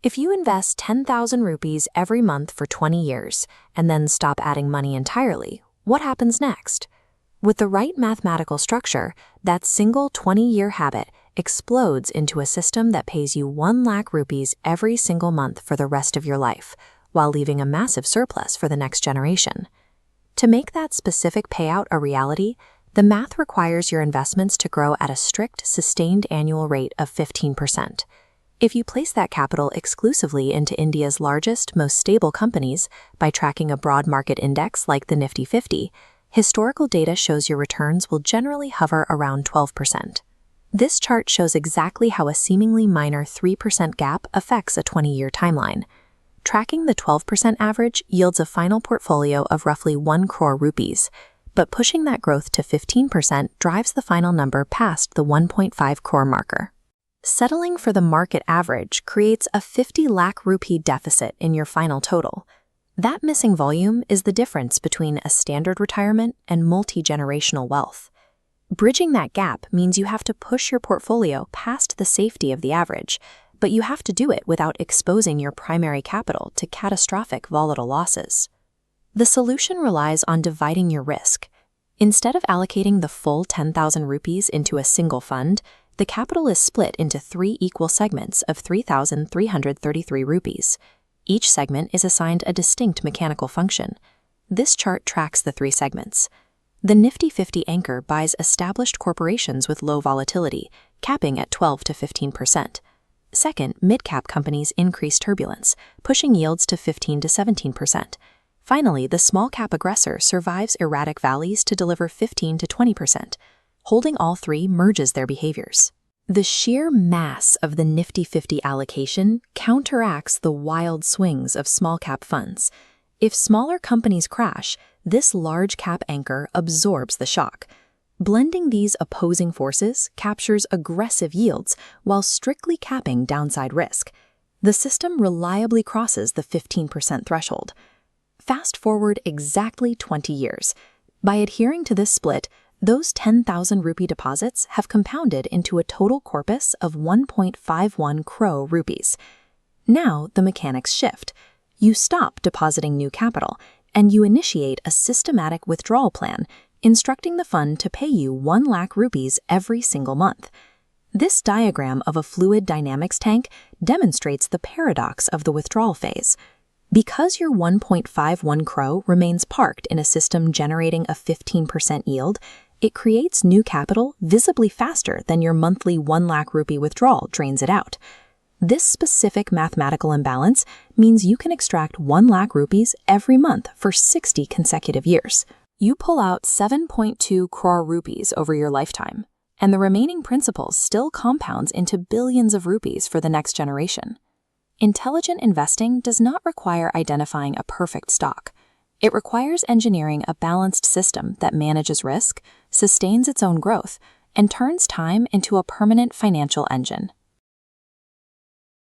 If you invest 10,000 rupees every month for 20 years and then stop adding money entirely, what happens next? With the right mathematical structure, that single 20-year habit explodes into a system that pays you 1 lakh rupees every single month for the rest of your life, while leaving a massive surplus for the next generation. To make that specific payout a reality, the math requires your investments to grow at a strict, sustained annual rate of 15%. If you place that capital exclusively into India's largest, most stable companies by tracking a broad market index like the Nifty 50, historical data shows your returns will generally hover around 12%. This chart shows exactly how a seemingly minor 3% gap affects a 20-year timeline. Tracking the 12% average yields a final portfolio of roughly 1 crore rupees, but pushing that growth to 15% drives the final number past the 1.5 crore marker. Settling for the market average creates a 50 lakh rupee deficit in your final total. That missing volume is the difference between a standard retirement and multi-generational wealth. Bridging that gap means you have to push your portfolio past the safety of the average, but you have to do it without exposing your primary capital to catastrophic volatile losses. The solution relies on dividing your risk. Instead of allocating the full 10,000 rupees into a single fund, the capital is split into 3 equal segments of 3,333 rupees. Each segment is assigned a distinct mechanical function. This chart tracks the 3 segments. The Nifty 50 anchor buys established corporations with low volatility, capping at 12 to 15%. Second, mid-cap companies increase turbulence, pushing yields to 15 to 17%. Finally, the small-cap aggressor survives erratic valleys to deliver 15 to 20%. Holding all 3 merges their behaviors. The sheer mass of the Nifty 50 allocation counteracts the wild swings of small-cap funds. If smaller companies crash, this large-cap anchor absorbs the shock. Blending these opposing forces captures aggressive yields while strictly capping downside risk. The system reliably crosses the 15% threshold. Fast forward exactly 20 years. By adhering to this split, those 10,000 rupee deposits have compounded into a total corpus of 1.51 crore rupees. Now the mechanics shift. You stop depositing new capital, and you initiate a systematic withdrawal plan, instructing the fund to pay you 1 lakh rupees every single month. This diagram of a fluid dynamics tank demonstrates the paradox of the withdrawal phase. Because your 1.51 crore remains parked in a system generating a 15% yield, it creates new capital visibly faster than your monthly 1 lakh rupee withdrawal drains it out. This specific mathematical imbalance means you can extract 1 lakh rupees every month for 60 consecutive years. You pull out 7.2 crore rupees over your lifetime, and the remaining principal still compounds into billions of rupees for the next generation. Intelligent investing does not require identifying a perfect stock. It requires engineering a balanced system that manages risk, sustains its own growth, and turns time into a permanent financial engine.